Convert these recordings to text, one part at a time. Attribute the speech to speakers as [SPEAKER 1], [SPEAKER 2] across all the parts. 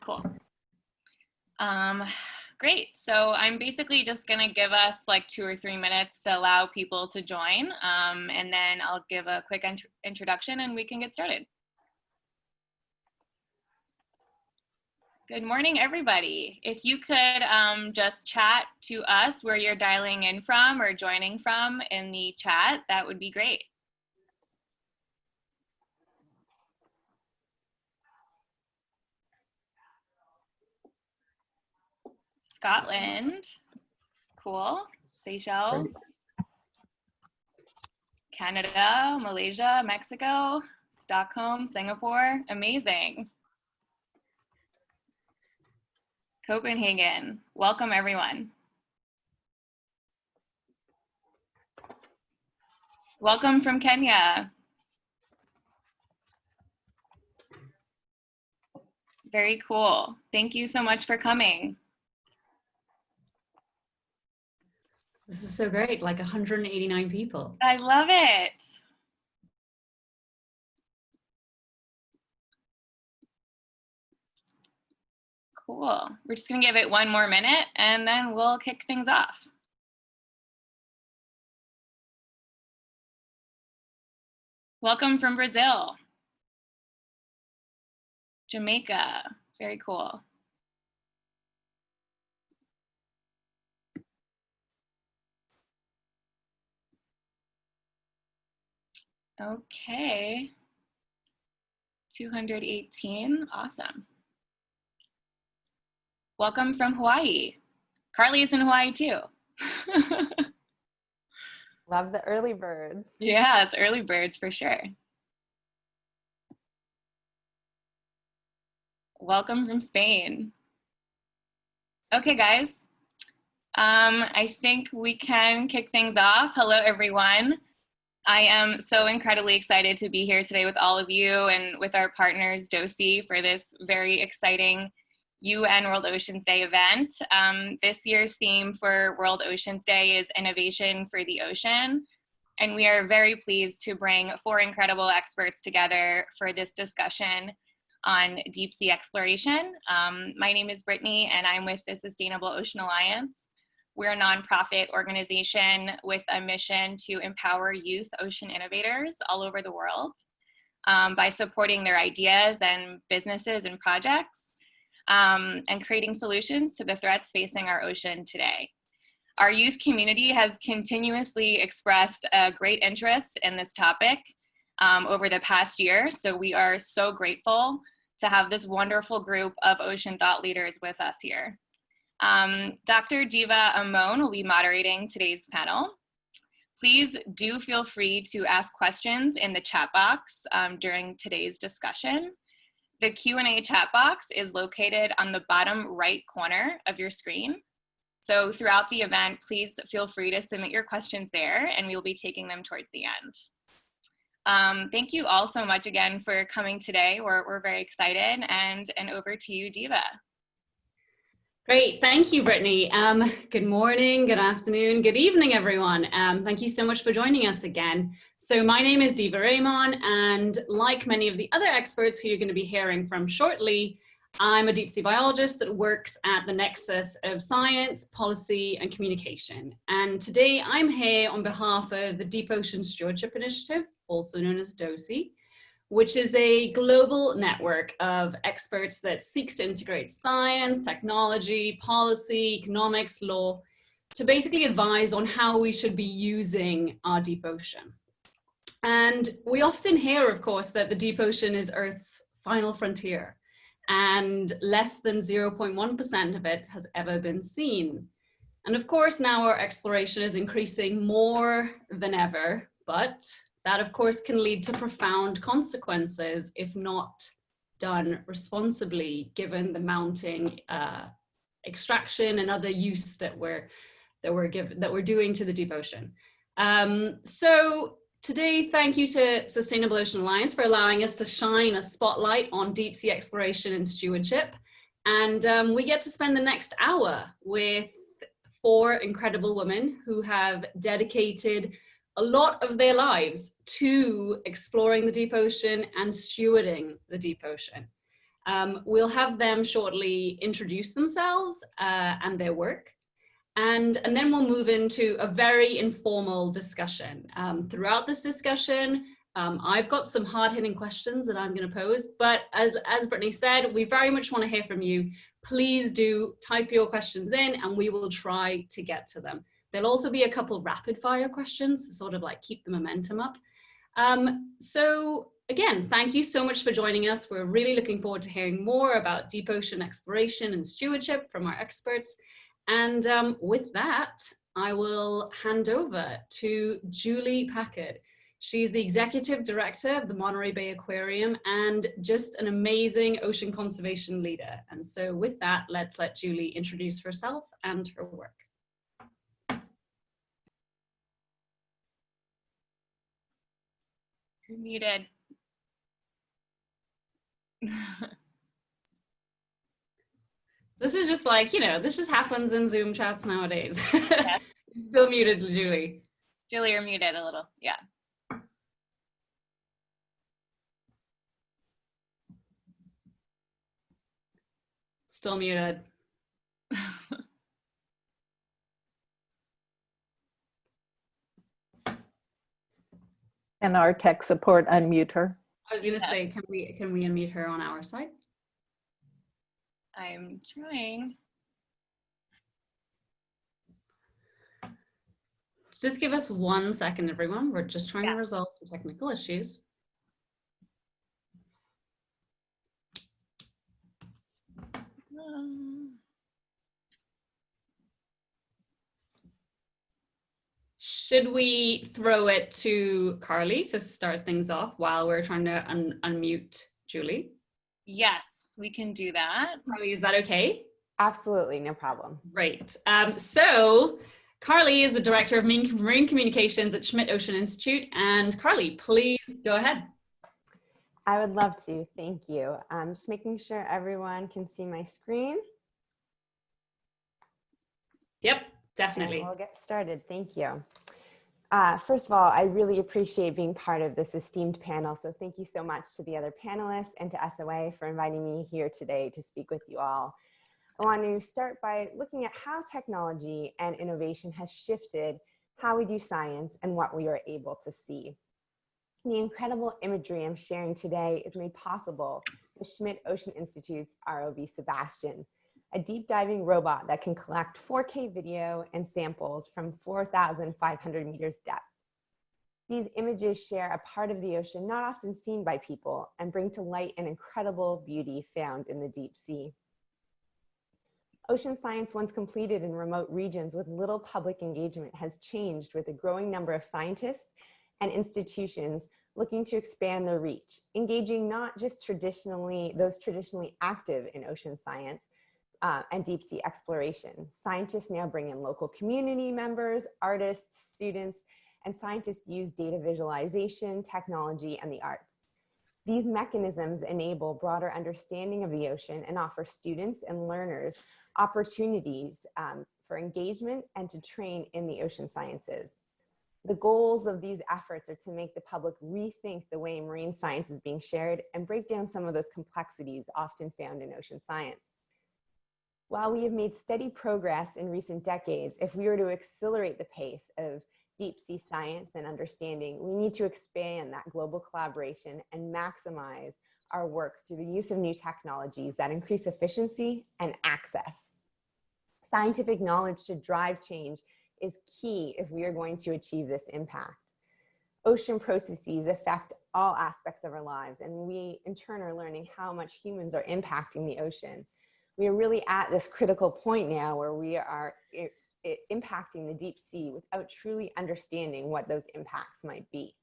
[SPEAKER 1] Cool. Great. So I'm basically just going to give us like 2 or 3 minutes to allow people to join, and then I'll give a quick introduction and we can get started. Good morning, everybody. If you could just chat to us where you're dialing in from or joining from in the chat, that would be great. Scotland, cool. Seychelles, Canada, Malaysia, Mexico, Stockholm, Singapore, amazing. Copenhagen, welcome everyone. Welcome from Kenya. Very cool. Thank you so much for coming.
[SPEAKER 2] This is so great, like 189 people.
[SPEAKER 1] I love it. Cool. We're just gonna give it 1 more minute and then we'll kick things off. Welcome from Brazil. Jamaica, very cool. Okay, 218, awesome. Welcome from Hawaii. Carlie is in Hawaii too.
[SPEAKER 3] Love the early birds.
[SPEAKER 1] Yeah, it's early birds for sure. Welcome from Spain. Okay, guys. I think we can kick things off. Hello, everyone. I am so incredibly excited to be here today with all of you and with our partners, DOSI, for this very exciting UN World Oceans Day event. This year's theme for World Oceans Day is Innovation for the Ocean. And we are very pleased to bring 4 incredible experts together for this discussion on deep sea exploration. My name is Brittany and I'm with the Sustainable Ocean Alliance. We're a nonprofit organization with a mission to empower youth ocean innovators all over the world by supporting their ideas and businesses and projects and creating solutions to the threats facing our ocean today. Our youth community has continuously expressed a great interest in this topic over the past year, so we are so grateful to have this wonderful group of ocean thought leaders with us here. Dr. Diva Amon will be moderating today's panel. Please do feel free to ask questions in the chat box during today's discussion. The Q&A chat box is located on the bottom right corner of your screen. So throughout the event, please feel free to submit your questions there and we will be taking them towards the end. Thank you all so much again for coming today. We're very excited and over to you, Diva.
[SPEAKER 2] Great, thank you, Brittany. Good morning, good afternoon, good evening, everyone. Thank you so much for joining us again. So my name is Diva Amon, and like many of the other experts who you're going to be hearing from shortly, I'm a deep sea biologist that works at the nexus of science, policy, and communication. And today I'm here on behalf of the Deep Ocean Stewardship Initiative, also known as DOSI, which is a global network of experts that seeks to integrate science, technology, policy, economics, law, to basically advise on how we should be using our deep ocean. And we often hear, of course, that the deep ocean is Earth's final frontier, and less than 0.1% of it has ever been seen. And of course, now our exploration is increasing more than ever, but that, of course, can lead to profound consequences if not done responsibly, given the mounting extraction and other use that we're doing to the deep ocean. So today, thank you to Sustainable Ocean Alliance for allowing us to shine a spotlight on deep sea exploration and stewardship. And we get to spend the next hour with 4 incredible women who have dedicated a lot of their lives to exploring the deep ocean and stewarding the deep ocean. We'll have them shortly introduce themselves and their work. And then we'll move into a very informal discussion. Throughout this discussion, I've got some hard-hitting questions that I'm going to pose, but as Brittany said, we very much want to hear from you. Please do type your questions in and we will try to get to them. There'll also be a couple rapid-fire questions to sort of like keep the momentum up. So again, thank you so much for joining us. We're really looking forward to hearing more about deep ocean exploration and stewardship from our experts. And with that, I will hand over to Julie Packard. She's the executive director of the Monterey Bay Aquarium and just an amazing ocean conservation leader. And so with that, let's let Julie introduce herself and her work.
[SPEAKER 1] You're muted.
[SPEAKER 2] This is just like, you know, this just happens in Zoom chats nowadays. You're still muted, Julie.
[SPEAKER 1] Julie, you're muted a little. Yeah.
[SPEAKER 2] Still muted.
[SPEAKER 4] And our tech support unmute her.
[SPEAKER 2] I was going to say, can we unmute her on our side?
[SPEAKER 1] I'm trying.
[SPEAKER 2] Just give us 1 second, everyone. We're just trying to resolve some technical issues. Should we throw it to Carlie to start things off while we're trying to unmute Julie?
[SPEAKER 1] Yes, we can do that.
[SPEAKER 2] Carlie, is that okay?
[SPEAKER 3] Absolutely, no problem.
[SPEAKER 2] Great. So Carlie is the Director of Marine Communications at Schmidt Ocean Institute. And Carlie, please go ahead.
[SPEAKER 3] I would love to, thank you. Just making sure everyone can see my screen.
[SPEAKER 2] Yep, definitely.
[SPEAKER 3] And we'll get started, thank you. First of all, I really appreciate being part of this esteemed panel. So thank you so much to the other panelists and to SOA for inviting me here today to speak with you all. I want to start by looking at how technology and innovation has shifted how we do science and what we are able to see. The incredible imagery I'm sharing today is made possible with Schmidt Ocean Institute's ROV Sebastian, a deep diving robot that can collect 4K video and samples from 4,500 meters depth. These images share a part of the ocean not often seen by people and bring to light an incredible beauty found in the deep sea. Ocean science, once completed in remote regions with little public engagement, has changed with a growing number of scientists and institutions looking to expand their reach, engaging not just those traditionally active in ocean science, and deep sea exploration. Scientists now bring in local community members, artists, students, and scientists use data visualization, technology, and the arts. These mechanisms enable broader understanding of the ocean and offer students and learners opportunities for engagement and to train in the ocean sciences. The goals of these efforts are to make the public rethink the way marine science is being shared and break down some of those complexities often found in ocean science. While we have made steady progress in recent decades, if we were to accelerate the pace of deep sea science and understanding, we need to expand that global collaboration and maximize our work through the use of new technologies that increase efficiency and access. Scientific knowledge to drive change is key if we are going to achieve this impact. Ocean processes affect all aspects of our lives, and we in turn are learning how much humans are impacting the ocean. We are really at this critical point now where we are impacting the deep sea without truly understanding what those impacts might be.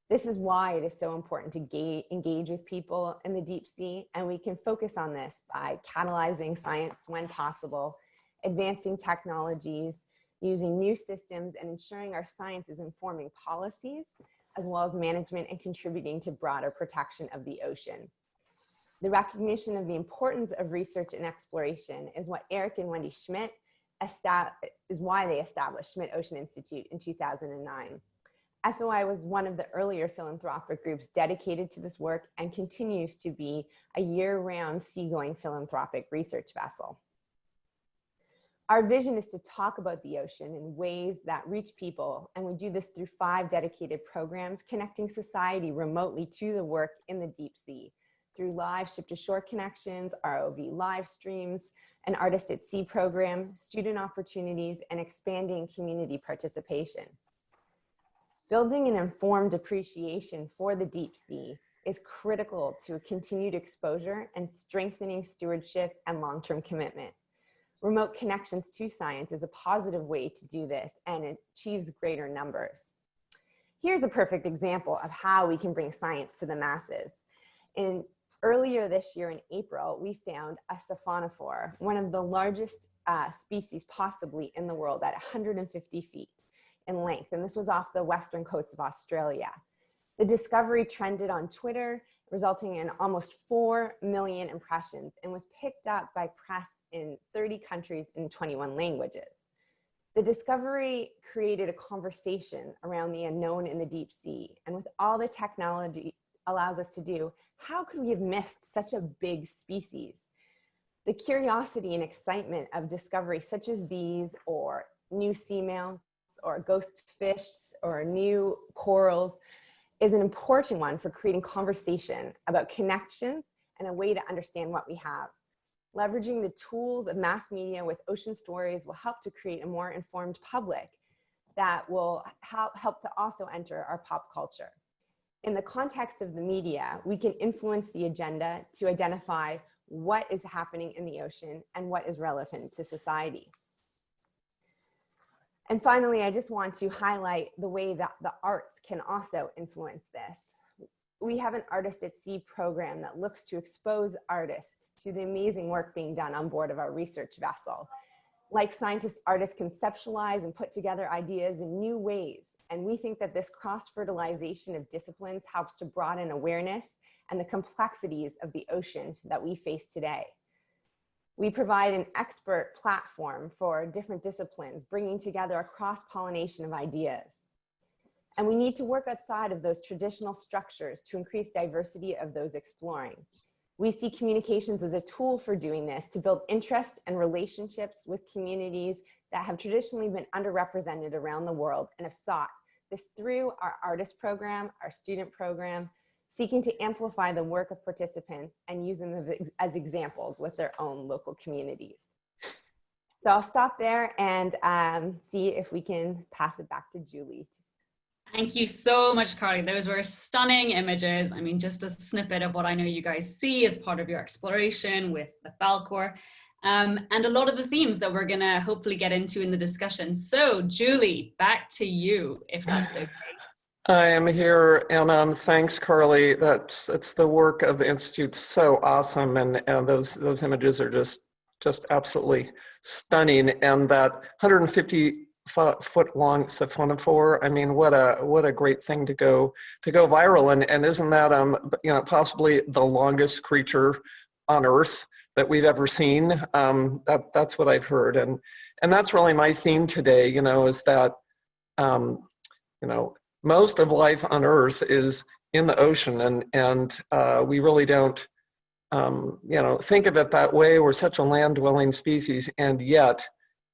[SPEAKER 3] This is why it is so important to engage with people in the deep sea, and we can focus on this by catalyzing science when possible, advancing technologies, using new systems, and ensuring our science is informing policies, as well as management and contributing to broader protection of the ocean. The recognition of the importance of research and exploration is what Eric and Wendy Schmidt is why they established Schmidt Ocean Institute in 2009. SOI was one of the earlier philanthropic groups dedicated to this work and continues to be a year-round seagoing philanthropic research vessel. Our vision is to talk about the ocean in ways that reach people, and we do this through 5 dedicated programs connecting society remotely to the work in the deep sea, through live ship-to-shore connections, ROV live streams, an Artist at Sea program, student opportunities, and expanding community participation. Building an informed appreciation for the deep sea is critical to continued exposure and strengthening stewardship and long-term commitment. Remote connections to science is a positive way to do this and achieves greater numbers. Here's a perfect example of how we can bring science to the masses. Earlier this year in April, we found a siphonophore, one of the largest species possibly in the world at 150 feet in length, and this was off the western coast of Australia. The discovery trended on Twitter, resulting in almost 4 million impressions, and was picked up by press in 30 countries in 21 languages. The discovery created a conversation around the unknown in the deep sea, and with all the technology allows us to do, how could we have missed such a big species? The curiosity and excitement of discovery such as these, or new seamounts, or ghost fish, or new corals, is an important one for creating conversation about connections and a way to understand what we have. Leveraging the tools of mass media with ocean stories will help to create a more informed public that will help to also enter our pop culture. In the context of the media, we can influence the agenda to identify what is happening in the ocean and what is relevant to society. And finally, I just want to highlight the way that the arts can also influence this. We have an Artist at Sea program that looks to expose artists to the amazing work being done on board of our research vessel. Like scientists, artists conceptualize and put together ideas in new ways. And we think that this cross-fertilization of disciplines helps to broaden awareness and the complexities of the ocean that we face today. We provide an expert platform for different disciplines, bringing together a cross-pollination of ideas. And we need to work outside of those traditional structures to increase diversity of those exploring. We see communications as a tool for doing this, to build interest and relationships with communities that have traditionally been underrepresented around the world and have sought this through our artist program, our student program, seeking to amplify the work of participants and use them as examples with their own local communities. So I'll stop there and see if we can pass it back to Julie.
[SPEAKER 2] Thank you so much, Carlie. Those were stunning images. I mean, just a snippet of what I know you guys see as part of your exploration with the Falcor, and a lot of the themes that we're gonna hopefully get into in the discussion. So Julie, back to you, if that's okay.
[SPEAKER 5] I am here, and thanks, Carlie. It's the work of the Institute, so awesome, and those images are just absolutely stunning. And that 150-foot long siphonophore, I mean, what a great thing to go viral. And isn't that possibly the longest creature on Earth that we've ever seen? That's what I've heard, and that's really my theme today. Is that most of life on Earth is in the ocean, and we really don't, think of it that way. We're such a land-dwelling species, and yet,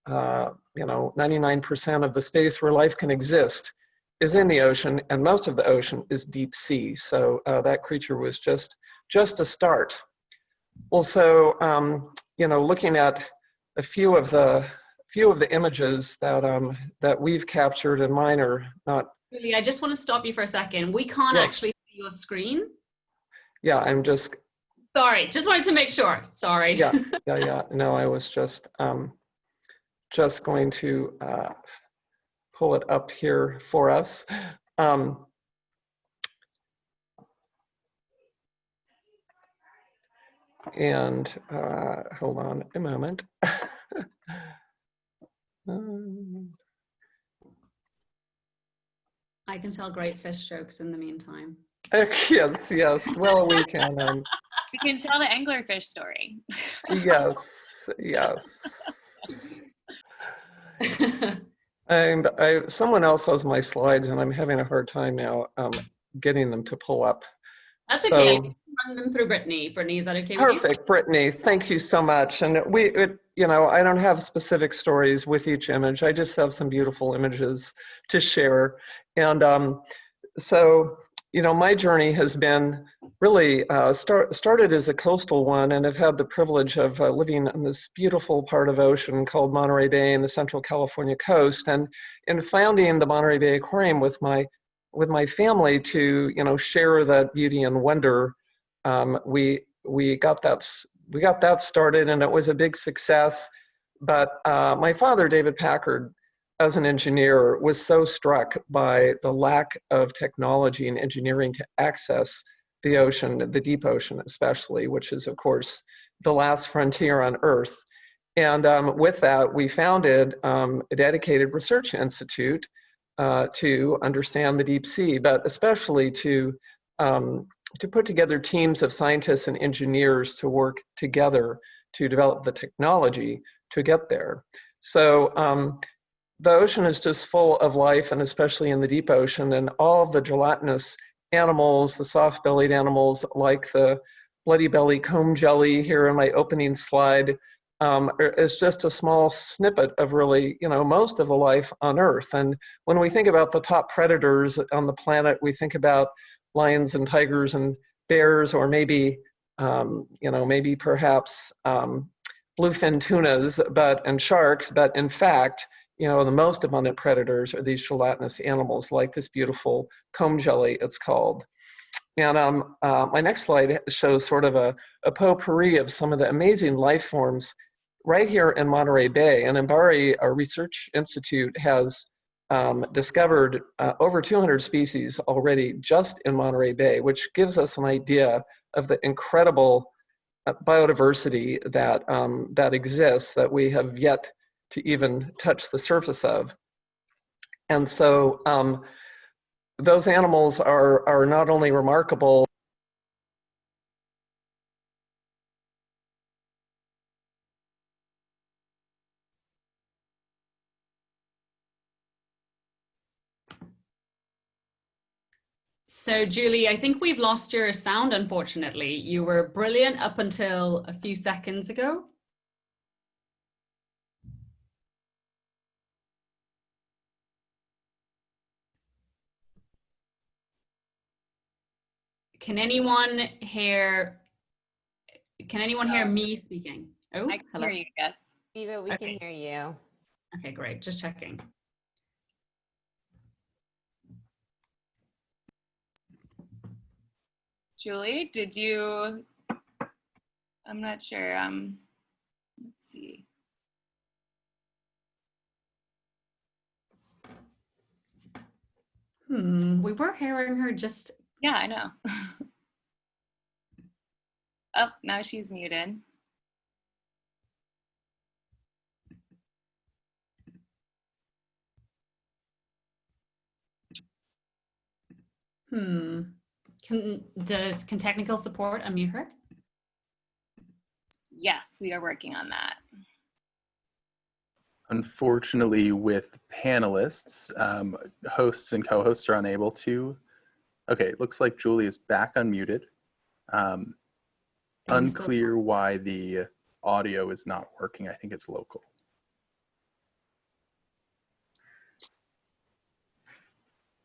[SPEAKER 5] 99% of the space where life can exist is in the ocean, and most of the ocean is deep sea. So that creature was just a start. Also, looking at a few of the images that we've captured, and mine are not.
[SPEAKER 2] Really, I just want to stop you for a second. We can't actually see your screen.
[SPEAKER 5] Yeah, I'm just.
[SPEAKER 2] Sorry, just wanted to make sure. Sorry.
[SPEAKER 5] Yeah. No, I was just going to pull it up here for us. And hold on a moment.
[SPEAKER 2] I can tell great fish jokes in the meantime.
[SPEAKER 5] Yes. Well, we can.
[SPEAKER 1] We can tell the anglerfish story.
[SPEAKER 5] Yes. Someone else has my slides, and I'm having a hard time now getting them to pull up.
[SPEAKER 2] That's
[SPEAKER 5] So,
[SPEAKER 2] okay. I can run them through Brittany. Brittany, is that okay with you?
[SPEAKER 5] Perfect, Brittany. Thank you so much. And you know, I don't have specific stories with each image. I just have some beautiful images to share. And so, you know, my journey has been really started as a coastal one, and I've had the privilege of living on this beautiful part of ocean called Monterey Bay in the Central California coast. And in founding the Monterey Bay Aquarium with my family to, you know, share that beauty and wonder, we got that started, and it was a big success. But my father, David Packard, as an engineer, was so struck by the lack of technology and engineering to access the ocean, the deep ocean especially, which is, of course, the last frontier on Earth. And with that, we founded a dedicated research institute to understand the deep sea, but especially to put together teams of scientists and engineers to work together to develop the technology to get there. So the ocean is just full of life, and especially in the deep ocean, and all of the gelatinous animals, the soft-bellied animals like the bloody belly comb jelly here in my opening slide, is just a small snippet of really, you know, most of the life on Earth. And when we think about the top predators on the planet, we think about lions and tigers and bears, or maybe, you know, maybe perhaps bluefin tunas, and sharks. But in fact, you know, the most abundant predators are these gelatinous animals like this beautiful comb jelly, it's called. And my next slide shows sort of a potpourri of some of the amazing life forms right here in Monterey Bay. And MBARI, our research institute, has discovered over 200 species already just in Monterey Bay, which gives us an idea of the incredible biodiversity that, that exists that we have yet to even touch the surface of. And so those animals are not only remarkable.
[SPEAKER 2] So Julie, I think we've lost your sound, unfortunately. You were brilliant up until a few seconds ago. Can anyone hear me speaking? Oh,
[SPEAKER 1] I can
[SPEAKER 2] hello.
[SPEAKER 1] hear you, yes.
[SPEAKER 3] Diva, we
[SPEAKER 2] Okay.
[SPEAKER 3] can hear you.
[SPEAKER 2] Okay, great. Just checking.
[SPEAKER 1] Julie, did you, I'm not sure, let's see.
[SPEAKER 2] We were hearing her just.
[SPEAKER 1] Yeah, I know. Oh, now she's muted.
[SPEAKER 2] Can technical support unmute her?
[SPEAKER 1] Yes, we are working on that.
[SPEAKER 6] Unfortunately, with panelists, hosts and co-hosts are unable to. Okay, it looks like Julie is back unmuted. Unclear why the audio is not working. I think it's local.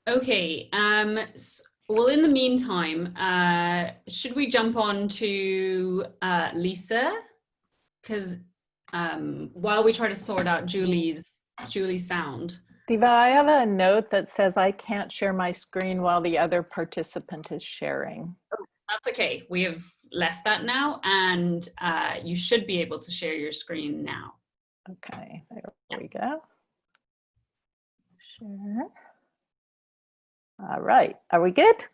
[SPEAKER 2] Okay, well, in the meantime, should we jump on to Lisa? Because while we try to sort out Julie's sound.
[SPEAKER 4] Diva, I have a note that says I can't share my screen while the other participant is sharing.
[SPEAKER 2] That's okay. We have left that now, and you should be able to share your screen now.
[SPEAKER 4] Okay, there we go. Share. All right, are we good?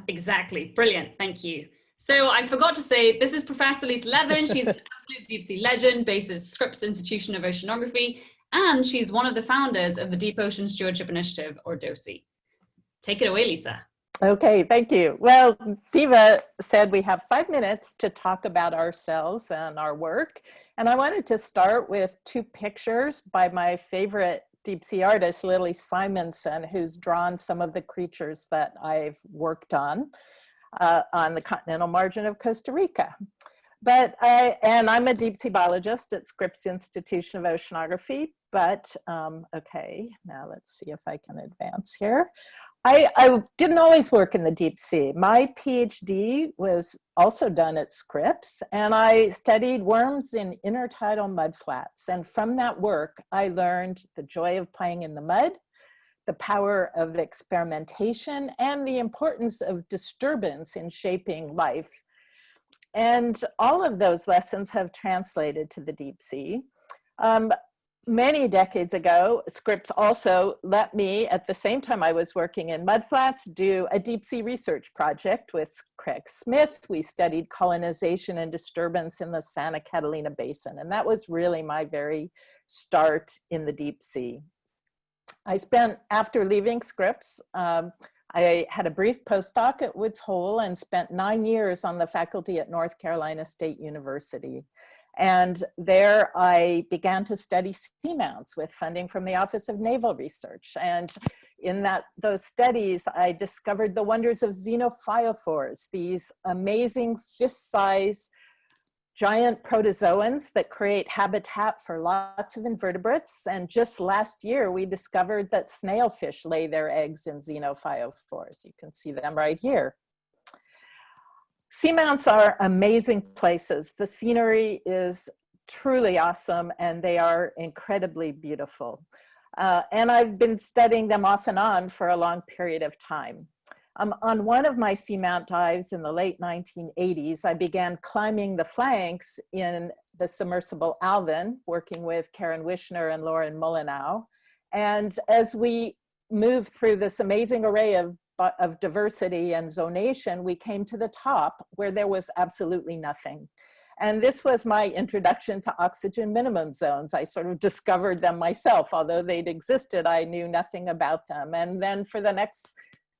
[SPEAKER 2] Exactly, brilliant, thank you. So I forgot to say, this is Professor Lisa Levin. She's an absolute deep sea legend based at Scripps Institution of Oceanography, and she's one of the founders of the Deep Ocean Stewardship Initiative, or DOSI. Take it away, Lisa.
[SPEAKER 4] Okay, thank you. Well, Diva said we have 5 minutes to talk about ourselves and our work. And I wanted to start with 2 pictures by my favorite deep sea artist, Lily Simonson, who's drawn some of the creatures that I've worked on the continental margin of Costa Rica. And I'm a deep sea biologist at Scripps Institution of Oceanography, but okay, now let's see if I can advance here. I didn't always work in the deep sea. My PhD was also done at Scripps, and I studied worms in intertidal mudflats. And from that work, I learned the joy of playing in the mud, the power of experimentation, and the importance of disturbance in shaping life. And all of those lessons have translated to the deep sea. Many decades ago, Scripps also let me, at the same time I was working in mudflats, do a deep sea research project with Craig Smith. We studied colonization and disturbance in the Santa Catalina Basin. And that was really my very start in the deep sea. I spent, after leaving Scripps, I had a brief postdoc at Woods Hole and spent 9 years on the faculty at North Carolina State University. And there I began to study seamounts with funding from the Office of Naval Research. And in those studies, I discovered the wonders of xenophyophores, these amazing fist-sized giant protozoans that create habitat for lots of invertebrates. And just last year, we discovered that snailfish lay their eggs in xenophyophores. You can see them right here. Seamounts are amazing places. The scenery is truly awesome, and they are incredibly beautiful. And I've been studying them off and on for a long period of time. On one of my seamount dives in the late 1980s, I began climbing the flanks in the submersible Alvin, working with Karen Wiener and Lauren Mullenau. And as we moved through this amazing array of diversity and zonation, we came to the top where there was absolutely nothing. And this was my introduction to oxygen minimum zones. I sort of discovered them myself. Although they'd existed, I knew nothing about them. And then for the next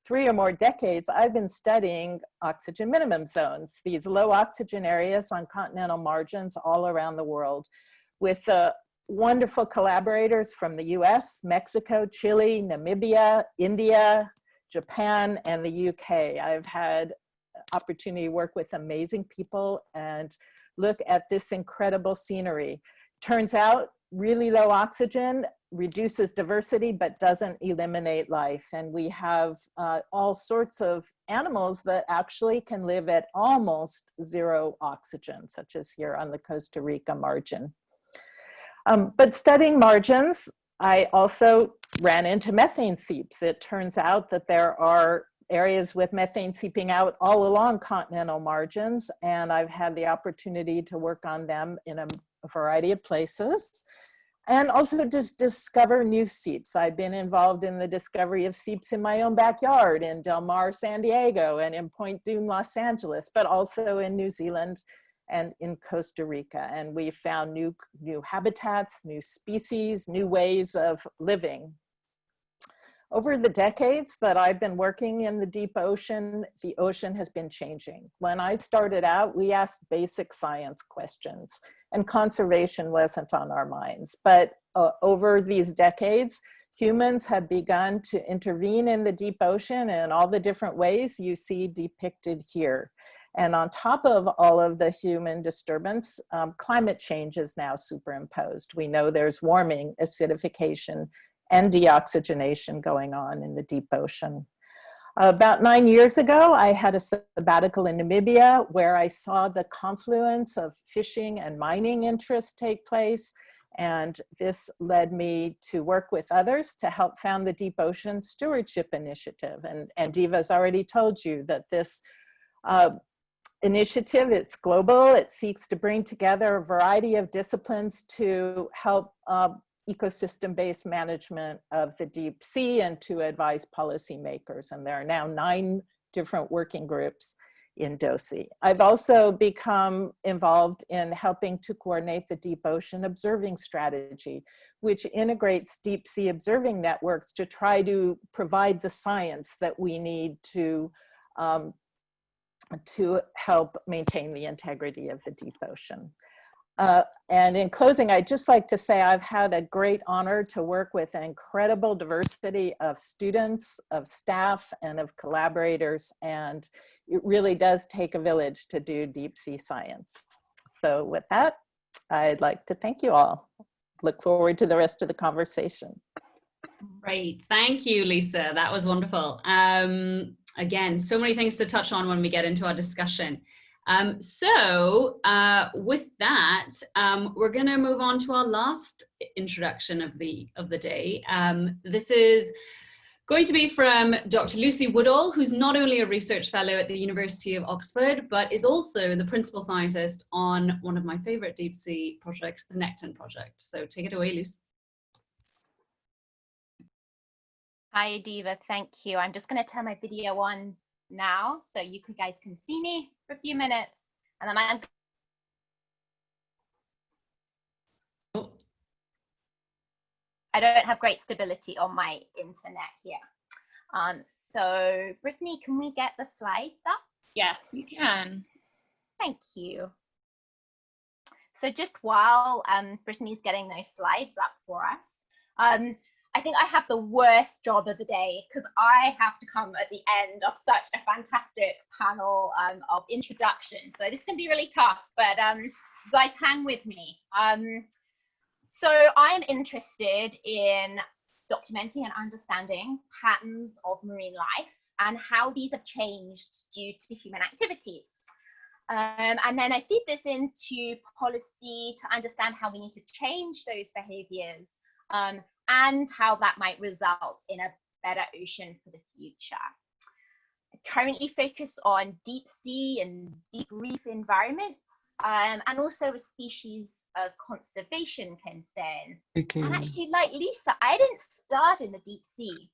[SPEAKER 4] 3 or more decades, I've been studying oxygen minimum zones, these low oxygen areas on continental margins all around the world, with wonderful collaborators from the US, Mexico, Chile, Namibia, India, Japan, and the UK. I've had opportunity to work with amazing people and look at this incredible scenery. Turns out really low oxygen reduces diversity but doesn't eliminate life. And we have all sorts of animals that actually can live at almost zero oxygen, such as here on the Costa Rica margin. But studying margins, I also ran into methane seeps. It turns out that there are areas with methane seeping out all along continental margins, and I've had the opportunity to work on them in a variety of places. And also just discover new seeps. I've been involved in the discovery of seeps in my own backyard in Del Mar, San Diego, and in Point Dume, Los Angeles, but also in New Zealand and in Costa Rica. And we found new habitats, new species, new ways of living. Over the decades that I've been working in the deep ocean, the ocean has been changing. When I started out, we asked basic science questions, and conservation wasn't on our minds. But over these decades, humans have begun to intervene in the deep ocean in all the different ways you see depicted here. And on top of all of the human disturbance, climate change is now superimposed. We know there's warming, acidification, and deoxygenation going on in the deep ocean. About 9 years ago, I had a sabbatical in Namibia where I saw the confluence of fishing and mining interests take place. And this led me to work with others to help found the Deep Ocean Stewardship Initiative. And Diva's already told you that this initiative, it's global. It seeks to bring together a variety of disciplines to help ecosystem-based management of the deep sea and to advise policymakers. And there are now 9 different working groups in DOSI. I've also become involved in helping to coordinate the Deep Ocean Observing Strategy, which integrates deep sea observing networks to try to provide the science that we need to help maintain the integrity of the deep ocean. And in closing, I'd just like to say I've had a great honor to work with an incredible diversity of students, of staff, and of collaborators. And it really does take a village to do deep sea science. So with that, I'd like to thank you all. Look forward to the rest of the conversation.
[SPEAKER 2] Great, thank you, Lisa. That was wonderful. Again, so many things to touch on when we get into our discussion. With that, we're going to move on to our last introduction of the day. This is going to be from Dr. Lucy Woodall, who's not only a research fellow at the University of Oxford, but is also the principal scientist on one of my favorite deep sea projects, the Nekton project. So take it away, Lucy.
[SPEAKER 7] Hi, Diva. Thank you. I'm just going to turn my video on now so you guys can see me for a few minutes, and then I don't have great stability on my internet here. So Brittany, can we get the slides up?
[SPEAKER 1] Yes, you can.
[SPEAKER 7] Thank you. So just while Brittany's getting those slides up for us, I think I have the worst job of the day because I have to come at the end of such a fantastic panel of introduction. So this can be really tough, but you guys hang with me. So I'm interested in documenting and understanding patterns of marine life and how these have changed due to human activities. And then I feed this into policy to understand how we need to change those behaviors and how that might result in a better ocean for the future. I currently focus on deep sea and deep reef environments, and also a species of conservation concern. And actually, like Lisa, I didn't start in the deep sea.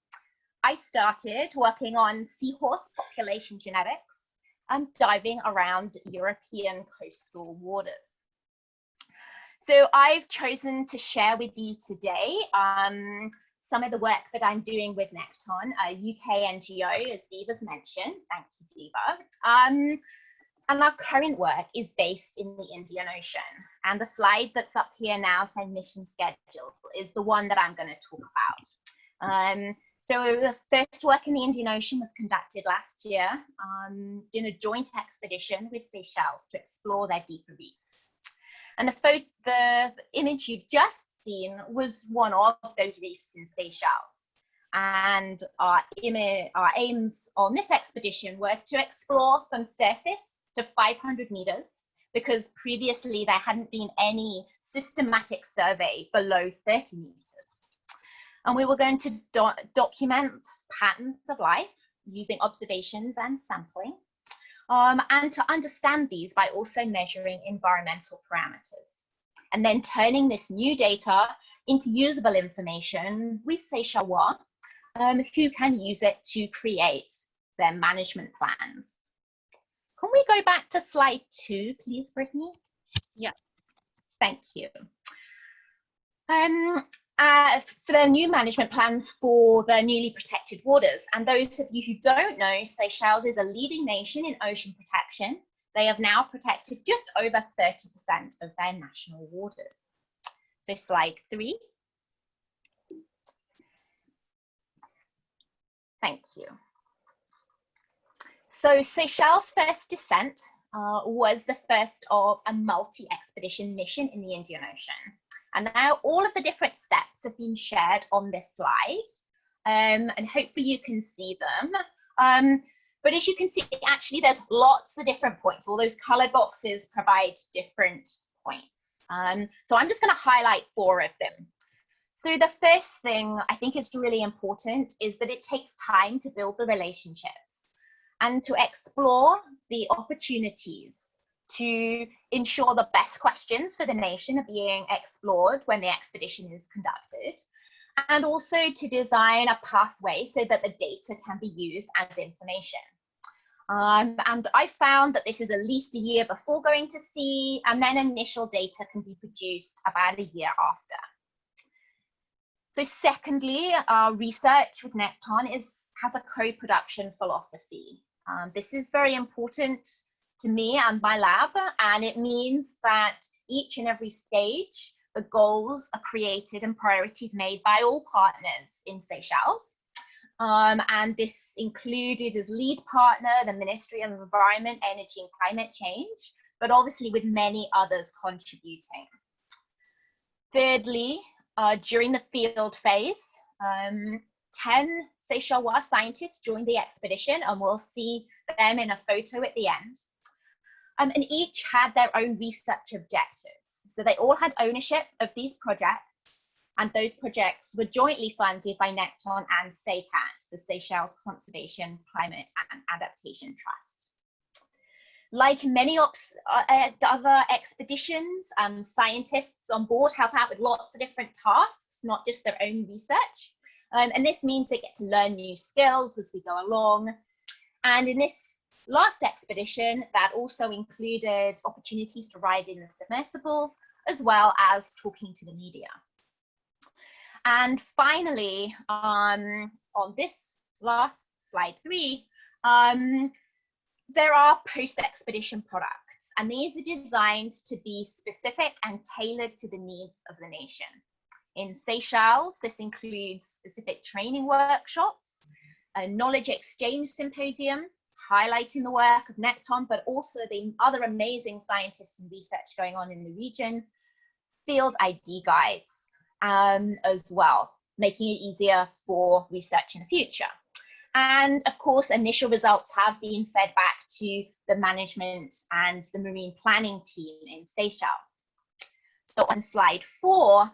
[SPEAKER 7] I started working on seahorse population genetics and diving around European coastal waters. So I've chosen to share with you today some of the work that I'm doing with Nekton, a UK NGO, as Diva's mentioned. Thank you, Diva. And our current work is based in the Indian Ocean. And the slide that's up here now saying mission schedule is the one that I'm going to talk about. So the first work in the Indian Ocean was conducted last year in a joint expedition with Seychelles to explore their deeper reefs. And the image you've just seen was one of those reefs in Seychelles. And our aims on this expedition were to explore from surface to 500 meters, because previously there hadn't been any systematic survey below 30 meters. And we were going to document patterns of life using observations and sampling. And to understand these by also measuring environmental parameters, and then turning this new data into usable information with Seychellois, who can use it to create their management plans. Can we go back to slide 2, please, Brittany?
[SPEAKER 1] Yeah.
[SPEAKER 7] Thank you. For the new management plans for the newly protected waters. And those of you who don't know, Seychelles is a leading nation in ocean protection. They have now protected just over 30% of their national waters. So slide 3. Thank you. So Seychelles' first descent was the first of a multi-expedition mission in the Indian Ocean. And now all of the different steps have been shared on this slide, and hopefully you can see them. But as you can see, actually there's lots of different points. All those colored boxes provide different points. So I'm just going to highlight 4 of them. So the first thing I think is really important is that it takes time to build the relationships and to explore the opportunities to ensure the best questions for the nation are being explored when the expedition is conducted, and also to design a pathway so that the data can be used as information. And I found that this is at least a year before going to sea, and then initial data can be produced about a year after. So secondly, our research with Nekton has a co-production philosophy. This is very important to me and my lab, and it means that each and every stage, the goals are created and priorities made by all partners in Seychelles. And this included as lead partner, the Ministry of Environment, Energy and Climate Change, but obviously with many others contributing. Thirdly, during the field phase, 10 Seychellois scientists joined the expedition, and we'll see them in a photo at the end. And each had their own research objectives. So they all had ownership of these projects, and those projects were jointly funded by Nekton and SECAT, the Seychelles Conservation, Climate and Adaptation Trust. Like many other expeditions, scientists on board help out with lots of different tasks, not just their own research. And this means they get to learn new skills as we go along. And in this last expedition, that also included opportunities to ride in the submersible, as well as talking to the media. And finally, on this last slide 3, there are post-expedition products, and these are designed to be specific and tailored to the needs of the nation. In Seychelles, this includes specific training workshops, a knowledge exchange symposium, highlighting the work of Nekton, but also the other amazing scientists and research going on in the region, field ID guides as well, making it easier for research in the future. And of course, initial results have been fed back to the management and the marine planning team in Seychelles. So on slide 4,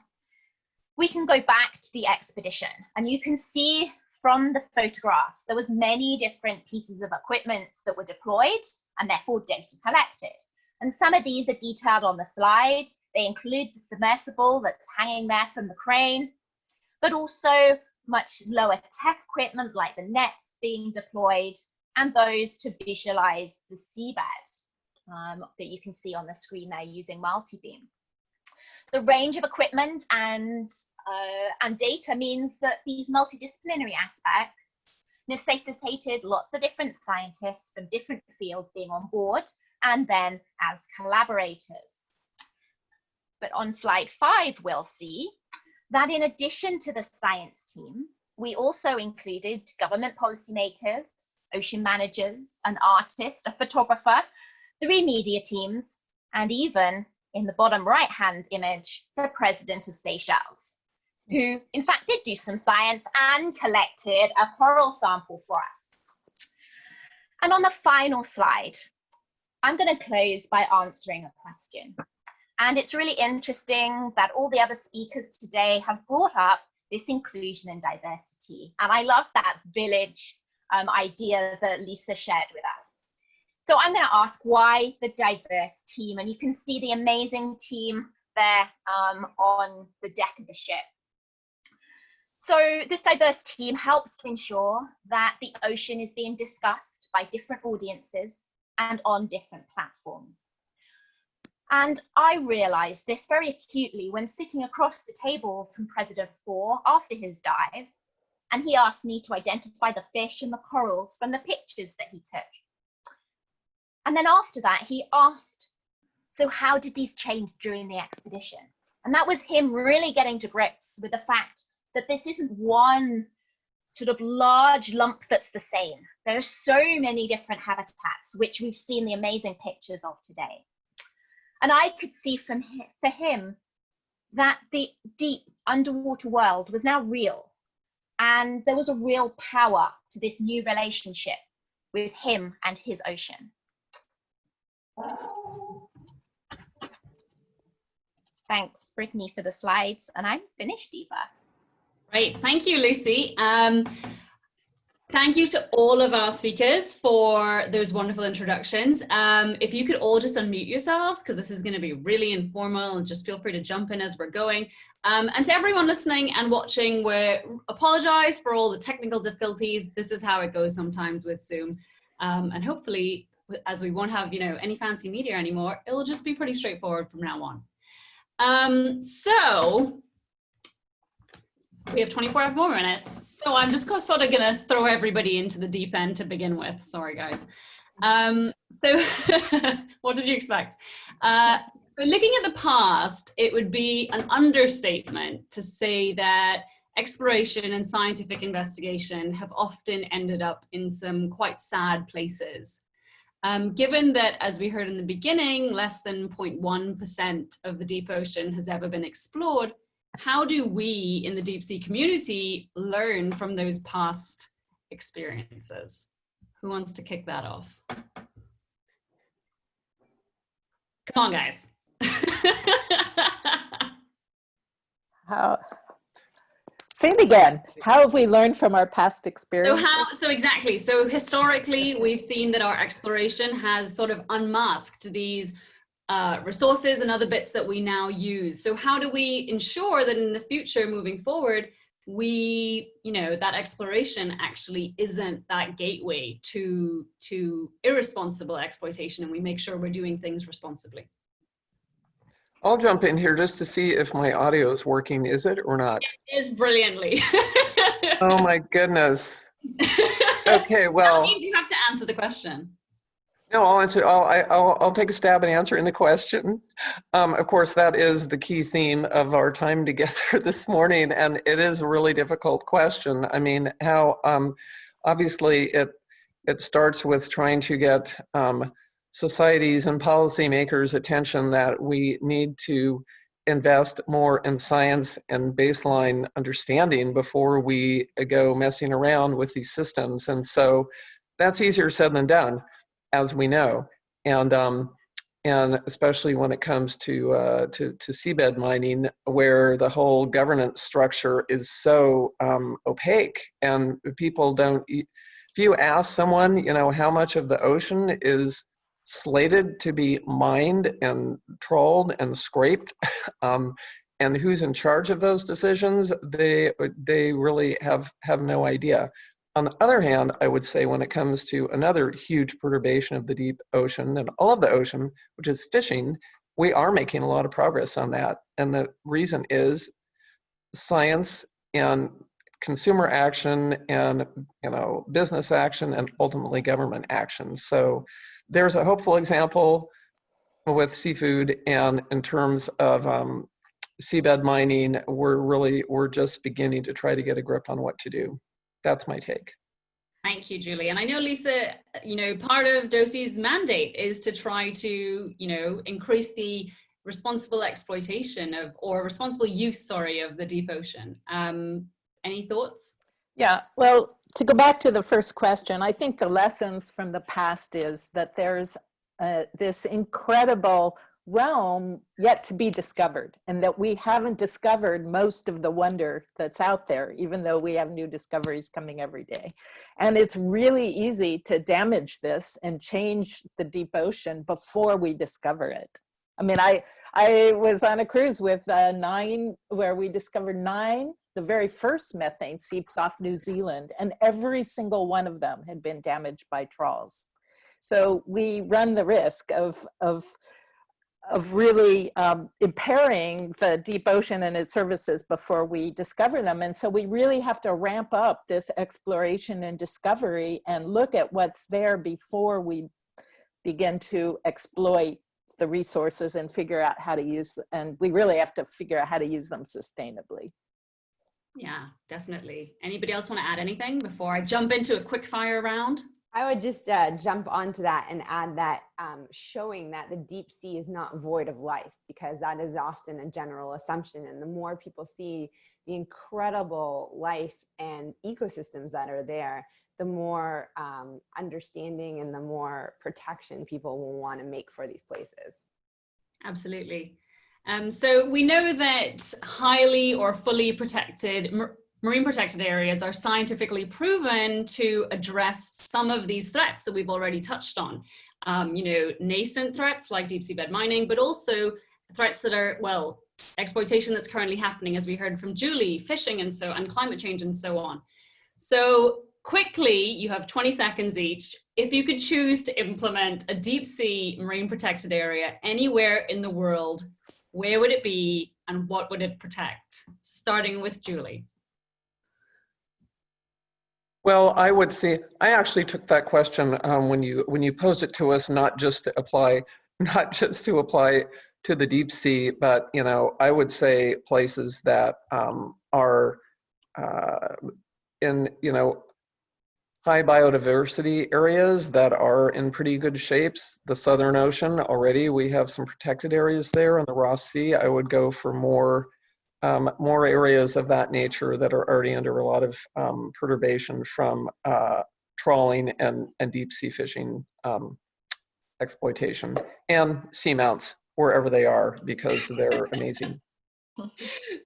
[SPEAKER 7] we can go back to the expedition, and you can see from the photographs, there was many different pieces of equipment that were deployed and therefore data collected. And some of these are detailed on the slide. They include the submersible that's hanging there from the crane, but also much lower tech equipment like the nets being deployed and those to visualize the seabed that you can see on the screen there using multi-beam. The range of equipment and data means that these multidisciplinary aspects necessitated lots of different scientists from different fields being on board and then as collaborators. But on slide 5, we'll see that in addition to the science team, we also included government policymakers, ocean managers, an artist, a photographer, 3 media teams, and even in the bottom right-hand image, the president of Seychelles, who in fact did do some science and collected a coral sample for us. And on the final slide, I'm going to close by answering a question. And it's really interesting that all the other speakers today have brought up this inclusion and diversity. And I love that village idea that Lisa shared with us. So I'm going to ask why the diverse team, and you can see the amazing team there on the deck of the ship. So this diverse team helps to ensure that the ocean is being discussed by different audiences and on different platforms. And I realized this very acutely when sitting across the table from President 4 after his dive, and he asked me to identify the fish and the corals from the pictures that he took. And then after that, he asked, so how did these change during the expedition? And that was him really getting to grips with the fact that this isn't one sort of large lump that's the same. There are so many different habitats, which we've seen the amazing pictures of today. And I could see for him that the deep underwater world was now real. And there was a real power to this new relationship with him and his ocean. Thanks, Brittany, for the slides. And I'm finished, Diva.
[SPEAKER 2] Great, thank you, Lucy. Thank you to all of our speakers for those wonderful introductions. If you could all just unmute yourselves, because this is going to be really informal, and just feel free to jump in as we're going. And to everyone listening and watching, we apologize for all the technical difficulties. This is how it goes sometimes with Zoom. And hopefully, as we won't have any fancy media anymore, it'll just be pretty straightforward from now on. So we have 24 more minutes, so I'm just sort of gonna throw everybody into the deep end to begin with. Sorry, guys. So what did you expect? So looking at the past, it would be an understatement to say that exploration and scientific investigation have often ended up in some quite sad places. Given that, as we heard in the beginning, less than 0.1% of the deep ocean has ever been explored, how do we in the deep sea community learn from those past experiences? Who wants to kick that off? Come on, guys.
[SPEAKER 4] Say it again. How have we learned from our past experiences?
[SPEAKER 2] So exactly. So historically, we've seen that our exploration has sort of unmasked these resources and other bits that we now use. So how do we ensure that in the future, moving forward, we, that exploration actually isn't that gateway to irresponsible exploitation, and we make sure we're doing things responsibly?
[SPEAKER 5] I'll jump in here just to see if my audio is working. Is it or not?
[SPEAKER 2] It is brilliantly.
[SPEAKER 5] Oh my goodness. Okay, well.
[SPEAKER 2] That means you have to answer the question.
[SPEAKER 5] No, I'll answer. I'll take a stab at answering the question. Of course, that is the key theme of our time together this morning, and it is a really difficult question. I mean, how obviously it starts with trying to get societies and policymakers' attention that we need to invest more in science and baseline understanding before we go messing around with these systems. And so that's easier said than done, as we know, and especially when it comes to seabed mining, where the whole governance structure is so opaque, and people don't. If you ask someone, how much of the ocean is slated to be mined and trawled and scraped, and who's in charge of those decisions, they really have no idea. On the other hand, I would say when it comes to another huge perturbation of the deep ocean and all of the ocean, which is fishing, we are making a lot of progress on that. And the reason is science and consumer action and business action and ultimately government action. So there's a hopeful example with seafood, and in terms of seabed mining, we're just beginning to try to get a grip on what to do. That's my take.
[SPEAKER 2] Thank you, Julie. And I know, Lisa, part of DOSI's mandate is to try to, increase the responsible exploitation responsible use, of the deep ocean. Any thoughts?
[SPEAKER 4] Yeah, well, to go back to the first question, I think the lessons from the past is that there's this incredible realm yet to be discovered, and that we haven't discovered most of the wonder that's out there, even though we have new discoveries coming every day. And it's really easy to damage this and change the deep ocean before we discover it. I mean, I was on a cruise with 9, where we discovered 9, the very first methane seeps off New Zealand, and every single one of them had been damaged by trawls. So we run the risk of really impairing the deep ocean and its services before we discover them. And so we really have to ramp up this exploration and discovery and look at what's there before we begin to exploit the resources and figure out how to use them. And we really have to figure out how to use them sustainably.
[SPEAKER 2] Yeah, definitely. Anybody else want to add anything before I jump into a quick fire round?
[SPEAKER 3] I would just jump onto that and add that showing that the deep sea is not void of life, because that is often a general assumption. And the more people see the incredible life and ecosystems that are there, the more understanding and the more protection people will want to make for these places.
[SPEAKER 2] Absolutely. So we know that highly or fully protected marine protected areas are scientifically proven to address some of these threats that we've already touched on. Nascent threats like deep seabed mining, but also threats that are, exploitation that's currently happening, as we heard from Julie, fishing and climate change and so on. So quickly, you have 20 seconds each. If you could choose to implement a deep sea marine protected area anywhere in the world, where would it be and what would it protect? Starting with Julie.
[SPEAKER 5] Well, I would say I actually took that question when you posed it to us, not just to apply to the deep sea, but, you know, I would say places that are in, you know, high biodiversity areas that are in pretty good shapes. The Southern Ocean, already we have some protected areas there. In the Ross Sea, I would go for more areas of that nature that are already under a lot of perturbation from trawling and deep sea fishing exploitation, and seamounts wherever they are, because they're amazing.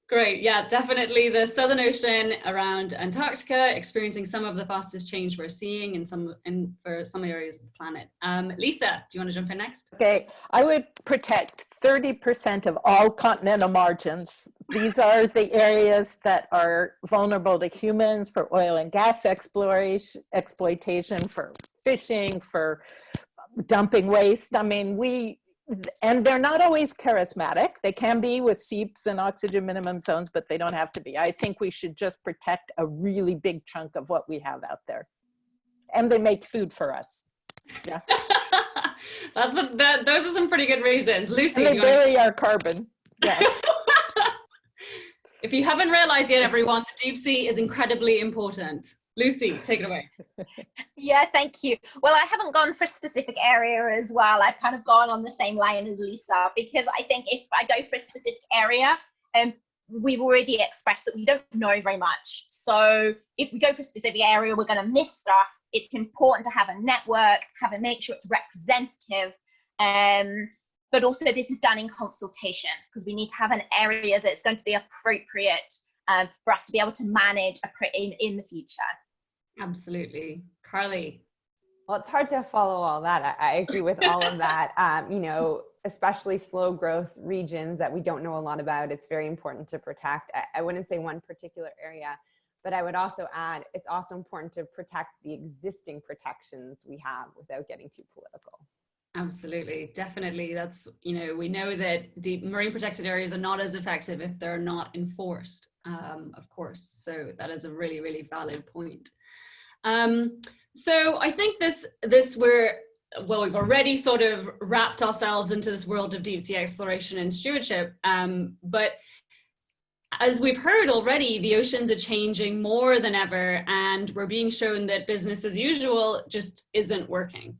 [SPEAKER 2] Great, yeah, definitely the Southern Ocean around Antarctica experiencing some of the fastest change we're seeing for some areas of the planet. Lisa, do you want to jump in next?
[SPEAKER 4] Okay, I would protect 30% of all continental margins. These are the areas that are vulnerable to humans for oil and gas exploitation, for fishing, for dumping waste. I mean, and they're not always charismatic. They can be with seeps and oxygen minimum zones, but they don't have to be. I think we should just protect a really big chunk of what we have out there. And they make food for us. Yeah.
[SPEAKER 2] Those are some pretty good reasons. Lucy,
[SPEAKER 4] and they bury our carbon. Yeah.
[SPEAKER 2] If you haven't realized yet, everyone, the deep sea is incredibly important. Lucy, take it away.
[SPEAKER 7] Yeah, thank you. Well, I haven't gone for a specific area as well. I've kind of gone on the same line as Lisa, because I think if I go for a specific area, we've already expressed that we don't know very much. So if we go for a specific area, we're going to miss stuff. It's important to have a network, make sure it's representative. But also this is done in consultation, because we need to have an area that's going to be appropriate for us to be able to manage in the future.
[SPEAKER 2] Absolutely. Carlie.
[SPEAKER 3] Well, it's hard to follow all that. I agree with all of that. You know, especially slow growth regions that we don't know a lot about, it's very important to protect. I wouldn't say one particular area, but I would also add, it's also important to protect the existing protections we have without getting too political.
[SPEAKER 2] Absolutely, definitely. That's, you know, we know that deep marine protected areas are not as effective if they're not enforced, of course. So that is a really, really valid point. So I think we've already sort of wrapped ourselves into this world of deep sea exploration and stewardship. But as we've heard already, the oceans are changing more than ever, and we're being shown that business as usual just isn't working.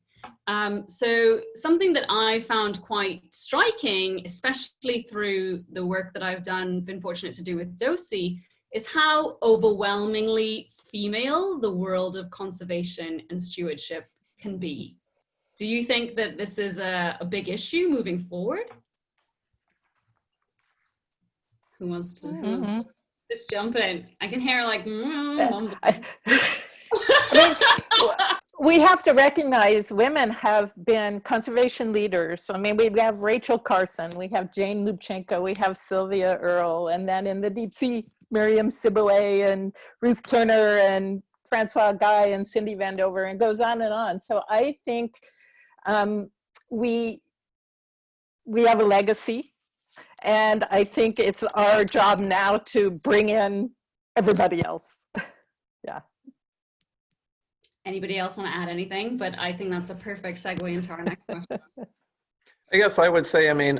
[SPEAKER 2] So something that I found quite striking, especially through the work that I've been fortunate to do with DOSI, is how overwhelmingly female the world of conservation and stewardship can be. Do you think that this is a big issue moving forward? Who wants to just jump in? I can hear like,
[SPEAKER 4] I mean, we have to recognize women have been conservation leaders. I mean, we have Rachel Carson, we have Jane Lubchenco, we have Sylvia Earle, and then in the deep sea, Miriam Siboe and Ruth Turner and Francois Guy and Cindy Vandover, and goes on and on. So I think we have a legacy, and I think it's our job now to bring in everybody else. Yeah.
[SPEAKER 2] Anybody else want to add anything? But I think that's a perfect segue into our next question.
[SPEAKER 5] I guess I would say, I mean,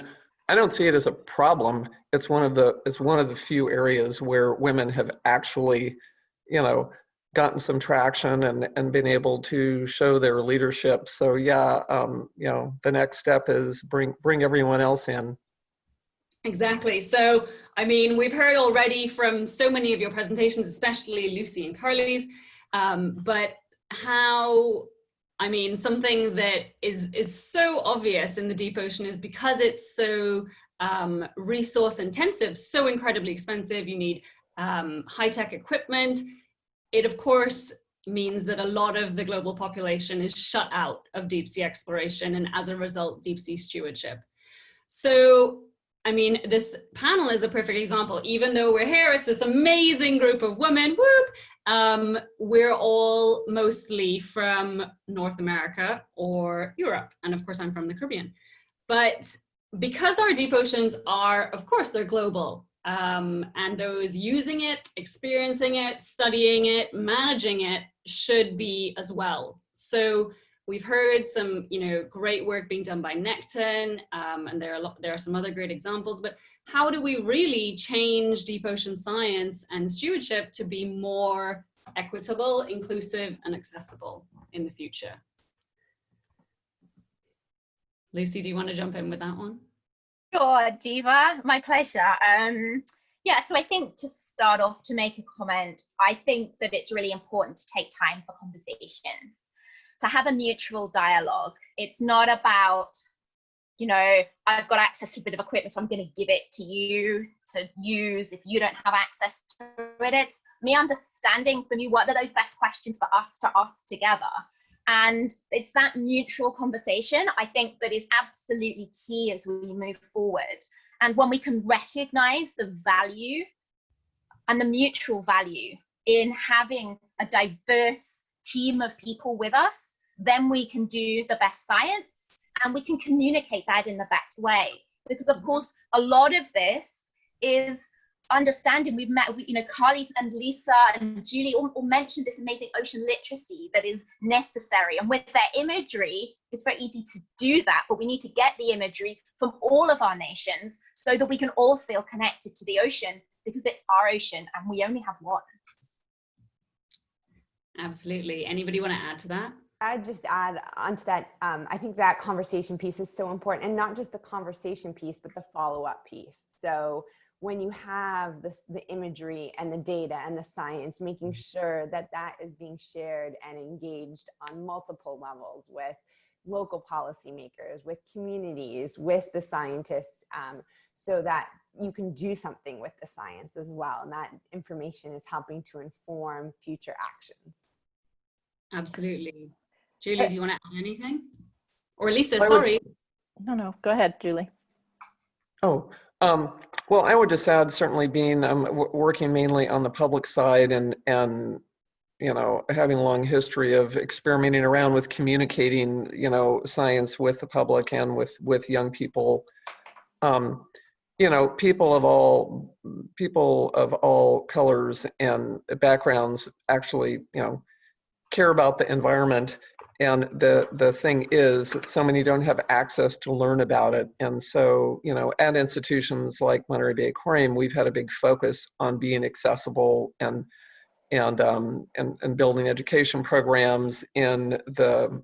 [SPEAKER 5] I don't see it as a problem. It's one of the few areas where women have actually, you know, gotten some traction and been able to show their leadership. So yeah, you know, the next step is bring everyone else in.
[SPEAKER 2] Exactly. So, I mean, we've heard already from so many of your presentations, especially Lucy and Carlie's, but how, I mean, something that is so obvious in the deep ocean is because it's so resource intensive, so incredibly expensive, you need high-tech equipment. It, of course, means that a lot of the global population is shut out of deep sea exploration, and as a result, deep sea stewardship. So, I mean, this panel is a perfect example. Even though we're here, it's this amazing group of women, whoop, we're all mostly from North America or Europe. And of course, I'm from the Caribbean. But because our deep oceans are, of course, they're global. And those using it, experiencing it, studying it, managing it should be as well. So We've heard some, great work being done by Nekton, and there are some other great examples, but how do we really change deep ocean science and stewardship to be more equitable, inclusive, and accessible in the future? Lucy, do you want to jump in with that one?
[SPEAKER 7] Sure, Diva, my pleasure. Yeah, so I think to start off, to make a comment, I think that it's really important to take time for conversations, to have a mutual dialogue. It's not about, I've got access to a bit of equipment, so I'm going to give it to you to use if you don't have access to it. It's me understanding from you what are those best questions for us to ask together. And it's that mutual conversation, I think, that is absolutely key as we move forward. And when we can recognize the value and the mutual value in having a diverse team of people with us, then we can do the best science and we can communicate that in the best way. Because of course, a lot of this is understanding. We've met, Carlie and Lisa and Julie all mentioned this amazing ocean literacy that is necessary. And with their imagery, it's very easy to do that, but we need to get the imagery from all of our nations so that we can all feel connected to the ocean, because it's our ocean and we only have one.
[SPEAKER 2] Absolutely. Anybody want to add to that?
[SPEAKER 3] I'd just add onto that. I think that conversation piece is so important, and not just the conversation piece, but the follow-up piece. So when you have the imagery and the data and the science, making sure that that is being shared and engaged on multiple levels with local policymakers, with communities, with the scientists, so that you can do something with the science as well. And that information is helping to inform future actions.
[SPEAKER 2] Absolutely. Julie, do you want to add anything? Or Lisa, sorry.
[SPEAKER 4] No, go ahead, Julie.
[SPEAKER 5] Oh, well, I would just add, certainly being working mainly on the public side and having a long history of experimenting around with communicating, science with the public and with young people. People of all colors and backgrounds actually, care about the environment. And the thing is that so many don't have access to learn about it. And so, at institutions like Monterey Bay Aquarium, we've had a big focus on being accessible and building education programs in the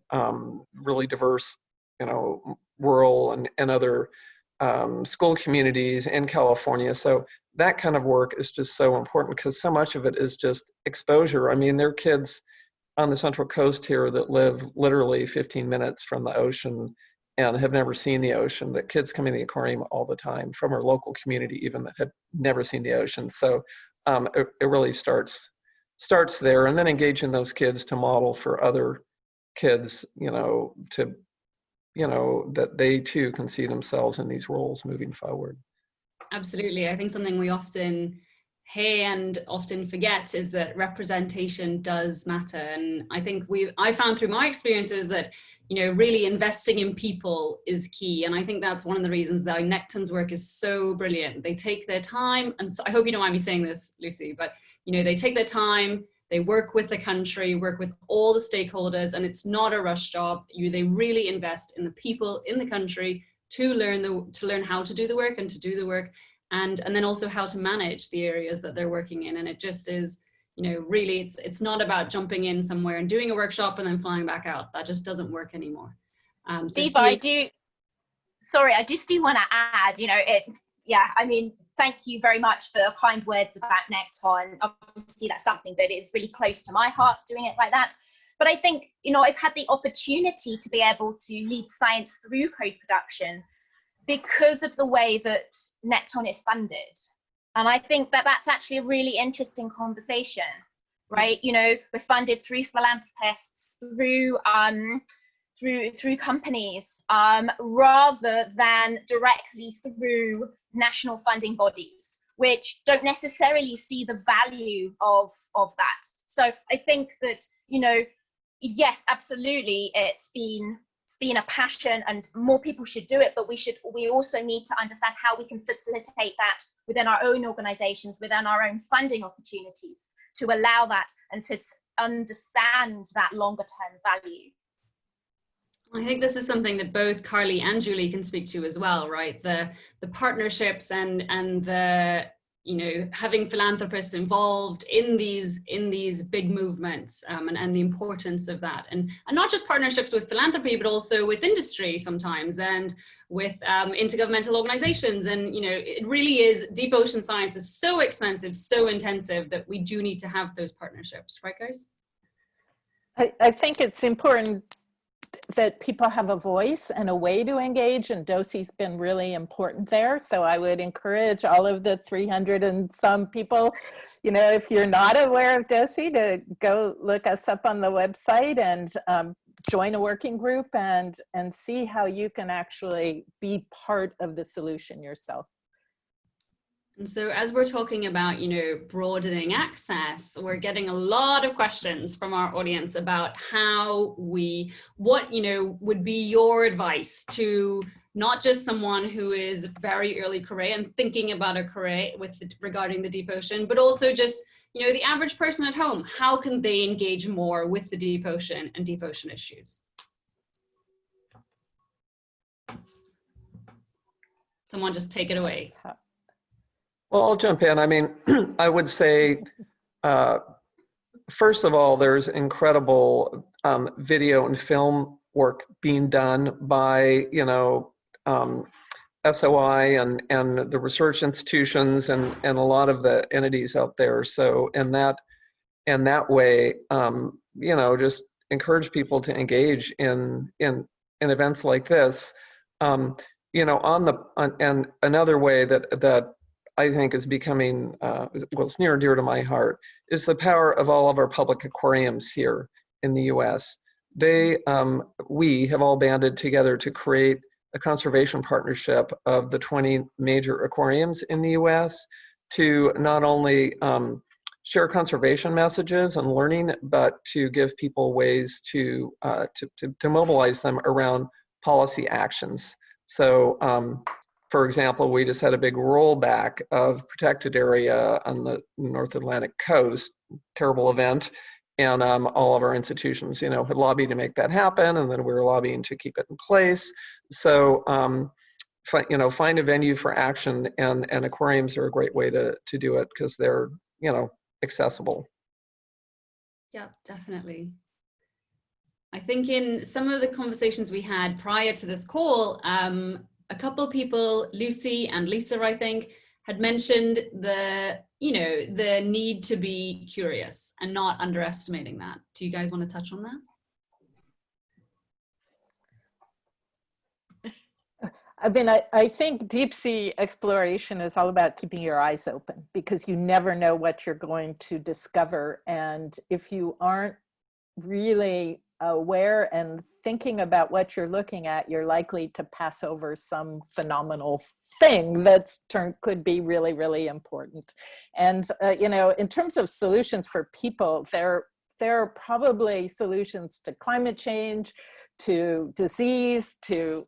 [SPEAKER 5] really diverse, rural and other school communities in California. So that kind of work is just so important, because so much of it is just exposure. I mean, there are kids on the Central Coast here that live literally 15 minutes from the ocean and have never seen the ocean. That kids come in the aquarium all the time from our local community, even that have never seen the ocean. So it really starts there, and then engaging those kids to model for other kids, that they too can see themselves in these roles moving forward.
[SPEAKER 2] Absolutely. I think something we often hear and often forget is that representation does matter. And I think I found through my experiences that, really investing in people is key. And I think that's one of the reasons that Nekton's work is so brilliant. They take their time, and so I hope you don't mind me saying this, Lucy, but they take their time, they work with the country, work with all the stakeholders, and it's not a rush job. They really invest in the people in the country to learn how to do the work and to do the work, and then also how to manage the areas that they're working in. And it just is, really, it's not about jumping in somewhere and doing a workshop and then flying back out. That just doesn't work anymore.
[SPEAKER 7] Diva, I just do want to add, thank you very much for kind words about Nekton. Obviously, that's something that is really close to my heart, doing it like that. But I think, I've had the opportunity to be able to lead science through co-production because of the way that Nekton is funded. And I think that that's actually a really interesting conversation, right? We're funded through philanthropists, through companies, rather than directly through national funding bodies, which don't necessarily see the value of that. So I think that, yes, absolutely, it's been a passion and more people should do it, but we also need to understand how we can facilitate that within our own organizations, within our own funding opportunities, to allow that and to understand that longer term value.
[SPEAKER 2] I think this is something that both Carlie and Julie can speak to as well, right? The partnerships and the, you know, having philanthropists involved in these big movements, and the importance of that, and not just partnerships with philanthropy, but also with industry sometimes, and with intergovernmental organizations. And you know, it really is, deep ocean science is so expensive, so intensive, that we do need to have those partnerships, right guys?
[SPEAKER 4] I think it's important that people have a voice and a way to engage, and DOSI's been really important there. So I would encourage all of the 300 and some people, you know, if you're not aware of DOSI, to go look us up on the website and join a working group and see how you can actually be part of the solution yourself.
[SPEAKER 2] And so as we're talking about, you know, broadening access, we're getting a lot of questions from our audience about what, you know, would be your advice to not just someone who is very early career and thinking about a career regarding the deep ocean, but also just, you know, the average person at home. How can they engage more with the deep ocean and deep ocean issues? Someone just take it away.
[SPEAKER 5] Well, I'll jump in. I mean, I would say, first of all, there's incredible video and film work being done by, you know, SOI and the research institutions and a lot of the entities out there. So in that way, you know, just encourage people to engage in events like this. You know, and another way that I think is becoming, well, it's near and dear to my heart, is the power of all of our public aquariums here in the US. We have all banded together to create a conservation partnership of the 20 major aquariums in the US to not only share conservation messages and learning, but to give people ways to mobilize them around policy actions. So, for example, we just had a big rollback of protected area on the North Atlantic coast, terrible event, and all of our institutions, you know, had lobbied to make that happen, and then we were lobbying to keep it in place. So, you know, find a venue for action, and aquariums are a great way to do it because they're, you know, accessible.
[SPEAKER 2] Yeah, definitely. I think in some of the conversations we had prior to this call, a couple of people, Lucy and Lisa, I think, had mentioned the need to be curious and not underestimating that. Do you guys want to touch on that?
[SPEAKER 4] I mean, I think deep sea exploration is all about keeping your eyes open, because you never know what you're going to discover. And if you aren't really aware and thinking about what you're looking at, you're likely to pass over some phenomenal thing that's could be really, really important. And, you know, in terms of solutions for people, there are probably solutions to climate change, to disease, to,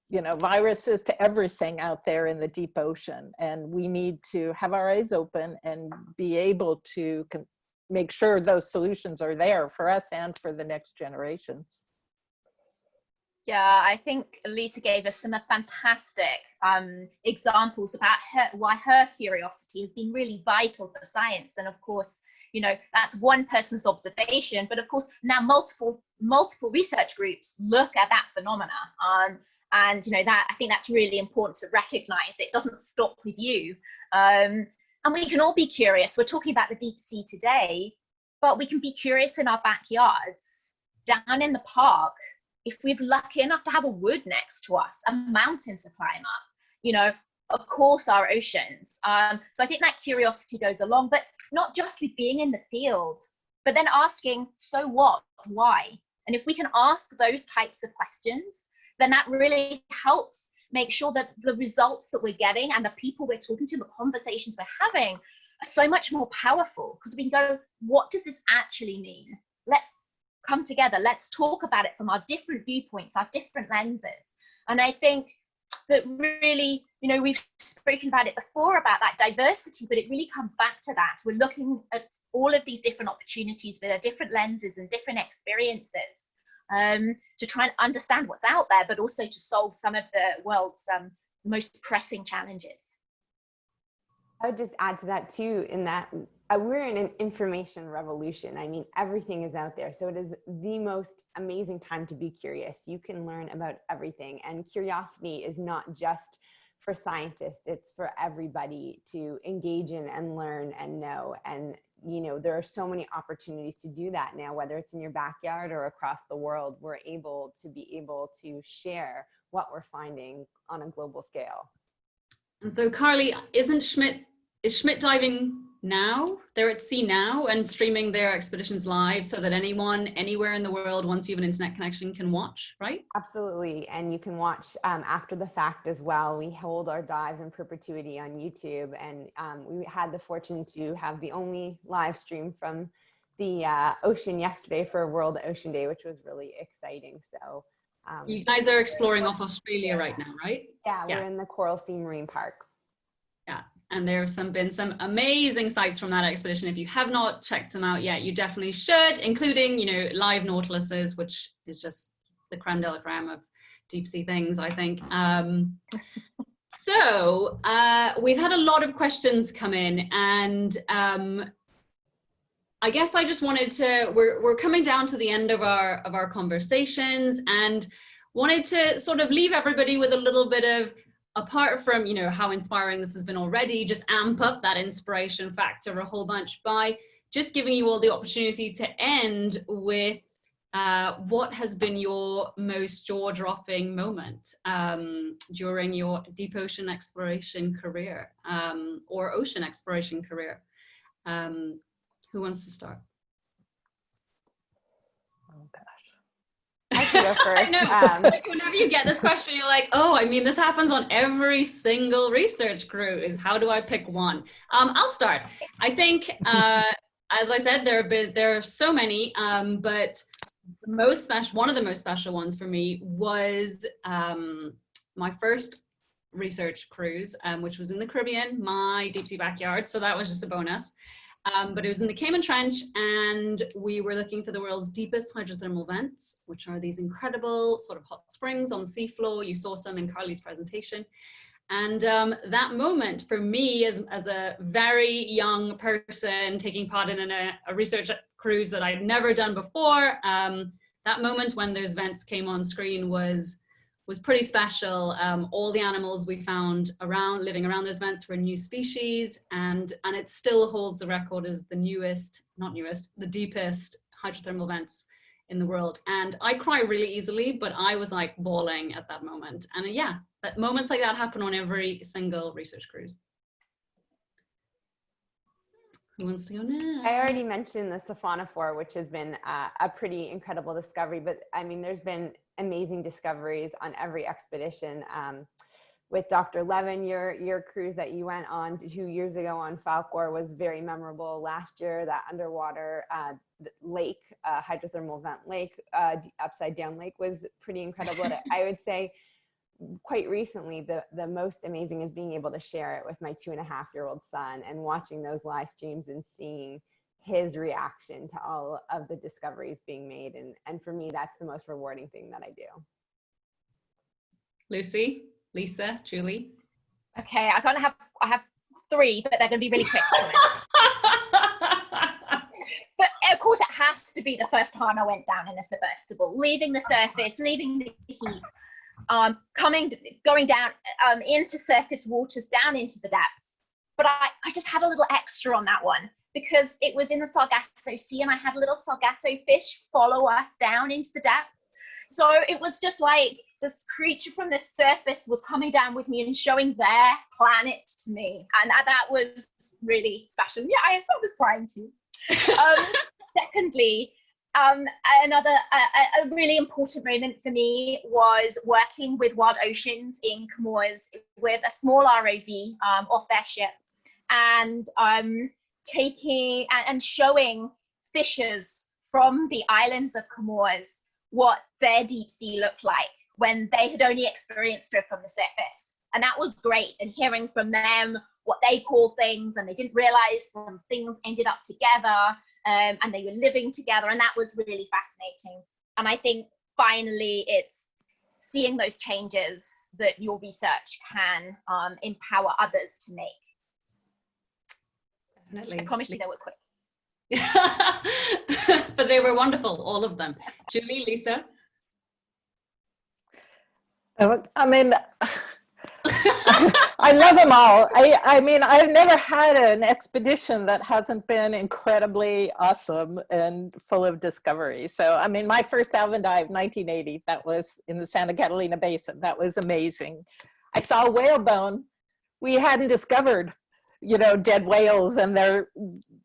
[SPEAKER 4] you know, viruses, to everything out there in the deep ocean. And we need to have our eyes open and be able to make sure those solutions are there for us and for the next generations.
[SPEAKER 7] Yeah, I think Lisa gave us some fantastic examples about why her curiosity has been really vital for science. And of course, you know, that's one person's observation, but of course now multiple research groups look at that phenomena. And you know, that I think that's really important to recognize. It doesn't stop with you. And we can all be curious. We're talking about the deep sea today, but we can be curious in our backyards, down in the park, if we're lucky enough to have a wood next to us, a mountain to climb up, you know, of course, our oceans. So I think that curiosity goes along, but not just with being in the field, but then asking, so what, why? And if we can ask those types of questions, then that really helps make sure that the results that we're getting and the people we're talking to, the conversations we're having, are so much more powerful, because we can go, what does this actually mean? Let's come together. Let's talk about it from our different viewpoints, our different lenses. And I think that really, you know, we've spoken about it before, about that diversity, but it really comes back to that. We're looking at all of these different opportunities with our different lenses and different experiences. to try and understand what's out there, but also to solve some of the world's most pressing challenges.
[SPEAKER 3] I would just add to that too, in that we're in an information revolution. I mean, everything is out there. So it is the most amazing time to be curious. You can learn about everything. And curiosity is not just for scientists, it's for everybody to engage in and learn and know. And, you know, there are so many opportunities to do that now, whether it's in your backyard or across the world, we're able to share what we're finding on a global scale.
[SPEAKER 2] And so Carlie, is Schmidt diving now? They're at sea now and streaming their expeditions live so that anyone, anywhere in the world, once you have an internet connection, can watch, right?
[SPEAKER 3] Absolutely, and you can watch after the fact as well. We hold our dives in perpetuity on YouTube, and we had the fortune to have the only live stream from the ocean yesterday for World Ocean Day, which was really exciting. So
[SPEAKER 2] you guys are exploring off Australia right now, right?
[SPEAKER 3] Yeah, we're in the Coral Sea Marine Park.
[SPEAKER 2] Yeah, and there have been some amazing sights from that expedition. If you have not checked them out yet, you definitely should, including, you know, live nautiluses, which is just the creme de la creme of deep sea things, I think. So we've had a lot of questions come in, and I guess I just wanted to, we're coming down to the end of our conversations, and wanted to sort of leave everybody with a little bit of, apart from, you know, how inspiring this has been already, just amp up that inspiration factor a whole bunch by just giving you all the opportunity to end with what has been your most jaw-dropping moment during your deep ocean exploration career or ocean exploration career. Who wants to start?
[SPEAKER 4] Oh gosh.
[SPEAKER 3] I can go first.
[SPEAKER 2] I know. Like whenever you get this question, you're like, oh, I mean, this happens on every single research cruise. How do I pick one? I'll start. I think, as I said, there are so many, but one of the most special ones for me was my first research cruise, which was in the Caribbean, my deep sea backyard. So that was just a bonus. But it was in the Cayman Trench, and we were looking for the world's deepest hydrothermal vents, which are these incredible sort of hot springs on the seafloor. You saw some in Carlie's presentation. And that moment for me as a very young person taking part in a research cruise that I'd never done before, that moment when those vents came on screen was pretty special. All the animals we found living around those vents were new species, and it still holds the record as the the deepest hydrothermal vents in the world. And I cry really easily, but I was like bawling at that moment. And yeah, moments like that happen on every single research cruise. Who wants to go now?
[SPEAKER 3] I already mentioned the siphonophore, which has been a pretty incredible discovery, but I mean, there's been amazing discoveries on every expedition. With Dr. Levin, your cruise that you went on 2 years ago on Falkor was very memorable. Last year, that underwater lake, hydrothermal vent lake, upside down lake, was pretty incredible. I would say quite recently, the most amazing is being able to share it with my 2.5-year-old son and watching those live streams and seeing his reaction to all of the discoveries being made. And for me, that's the most rewarding thing that I do.
[SPEAKER 2] Lucy, Lisa, Julie.
[SPEAKER 7] Okay, I have 3, but they're going to be really quick. But of course, it has to be the first time I went down in a submersible, leaving the surface, leaving the heat, going down into surface waters, down into the depths. But I just had a little extra on that one because it was in the Sargasso Sea, and I had a little Sargasso fish follow us down into the depths. So it was just like this creature from the surface was coming down with me and showing their planet to me. And that was really special. Yeah, I was crying too. Secondly, another really important moment for me was working with Wild Oceans in Comores with a small ROV off their ship, and taking and showing fishers from the islands of Comores what their deep sea looked like when they had only experienced it from the surface. And that was great, and hearing from them what they call things, and they didn't realize some things ended up together, and they were living together, and that was really fascinating. And I think finally it's seeing those changes that your research can empower others to make.
[SPEAKER 2] Definitely.
[SPEAKER 7] I promised you they were quick.
[SPEAKER 2] But they were wonderful, all of them. Julie, Lisa?
[SPEAKER 4] I mean, I love them all. I mean, I've never had an expedition that hasn't been incredibly awesome and full of discovery. So, I mean, my first Alvin Dive, 1980, that was in the Santa Catalina Basin. That was amazing. I saw a whale bone. We hadn't discovered, you know, dead whales and their,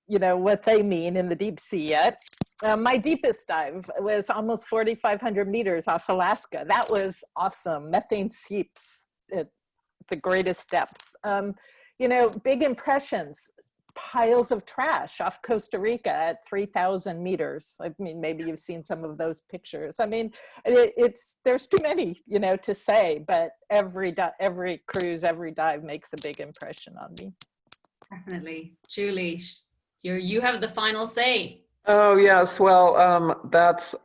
[SPEAKER 4] you know, what they mean in the deep sea yet. My deepest dive was almost 4,500 meters off Alaska. That was awesome. Methane seeps at the greatest depths. You know, big impressions, piles of trash off Costa Rica at 3,000 meters. I mean, maybe you've seen some of those pictures. I mean, there's too many, you know, to say, but every cruise, every dive makes a big impression on me.
[SPEAKER 2] Definitely. Julie, you have the final say.
[SPEAKER 5] Oh, yes. Well,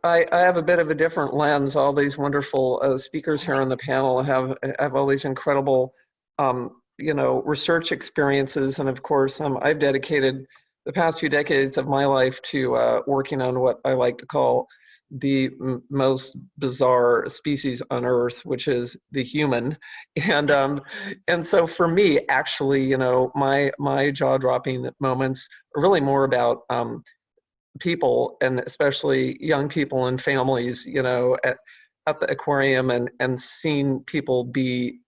[SPEAKER 5] I have a bit of a different lens. All these wonderful speakers here on the panel have all these incredible, you know, research experiences. And of course, I've dedicated the past few decades of my life to working on what I like to call the most bizarre species on Earth, which is the human. And so for me, actually, you know, my jaw-dropping moments are really more about people, and especially young people and families, you know, at the aquarium, and seeing people be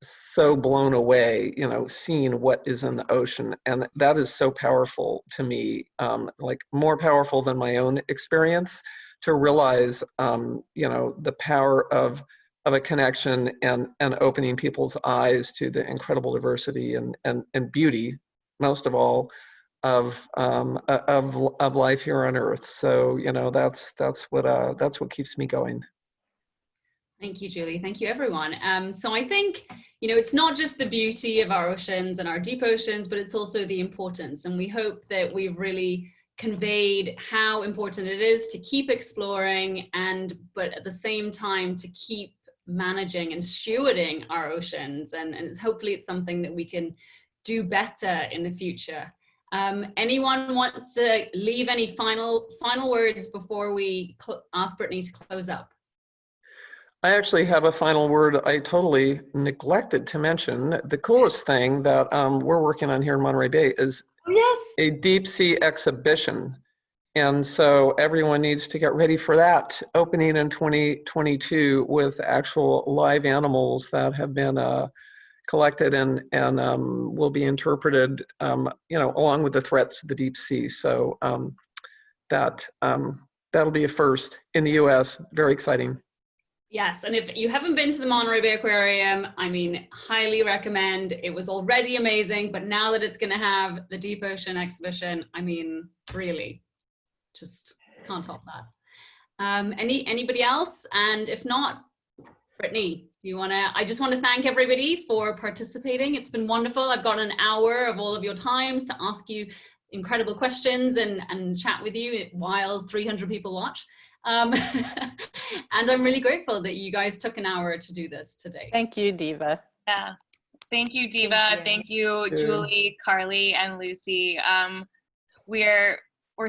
[SPEAKER 5] so blown away, you know, seeing what is in the ocean. And that is so powerful to me, like more powerful than my own experience, to realize, you know, the power of a connection and opening people's eyes to the incredible diversity and beauty, most of all, of life here on Earth. So, you know, that's what keeps me going.
[SPEAKER 2] Thank you, Julie. Thank you, everyone. So I think, you know, it's not just the beauty of our oceans and our deep oceans, but it's also the importance. And we hope that we've really conveyed how important it is to keep exploring, but at the same time to keep managing and stewarding our oceans. And hopefully it's something that we can do better in the future. Anyone want to leave any final words before we ask Brittany to close up?
[SPEAKER 5] I actually have a final word I totally neglected to mention. The coolest thing that we're working on here in Monterey Bay is a deep sea exhibition. And so everyone needs to get ready for that, opening in 2022 with actual live animals that have been collected and will be interpreted, you know, along with the threats to the deep sea. So that'll be a first in the US. Very exciting.
[SPEAKER 2] Yes, and if you haven't been to the Monterey Bay Aquarium, I mean, highly recommend. It was already amazing, but now that it's going to have the Deep Ocean exhibition, I mean, really, just can't top that. Anybody else? And if not, Brittany, do you want to? I just want to thank everybody for participating. It's been wonderful. I've got an hour of all of your times to ask you incredible questions and chat with you while 300 people watch. And I'm really grateful that you guys took an hour to do this today.
[SPEAKER 4] Thank you, Diva.
[SPEAKER 1] Yeah. Thank you, Diva. Thank you, Julie, Carlie, and Lucy. We're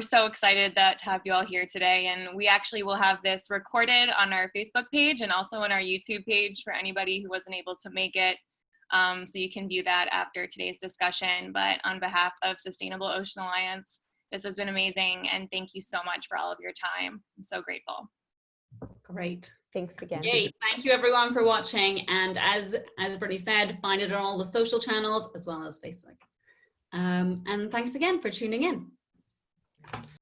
[SPEAKER 1] so excited to have you all here today. And we actually will have this recorded on our Facebook page and also on our YouTube page for anybody who wasn't able to make it. So you can view that after today's discussion. But on behalf of Sustainable Ocean Alliance, this has been amazing, and thank you so much for all of your time. I'm so grateful.
[SPEAKER 2] Great.
[SPEAKER 3] Thanks again.
[SPEAKER 2] Yay. Thank you everyone for watching. And as Brittany said, find it on all the social channels as well as Facebook. And thanks again for tuning in.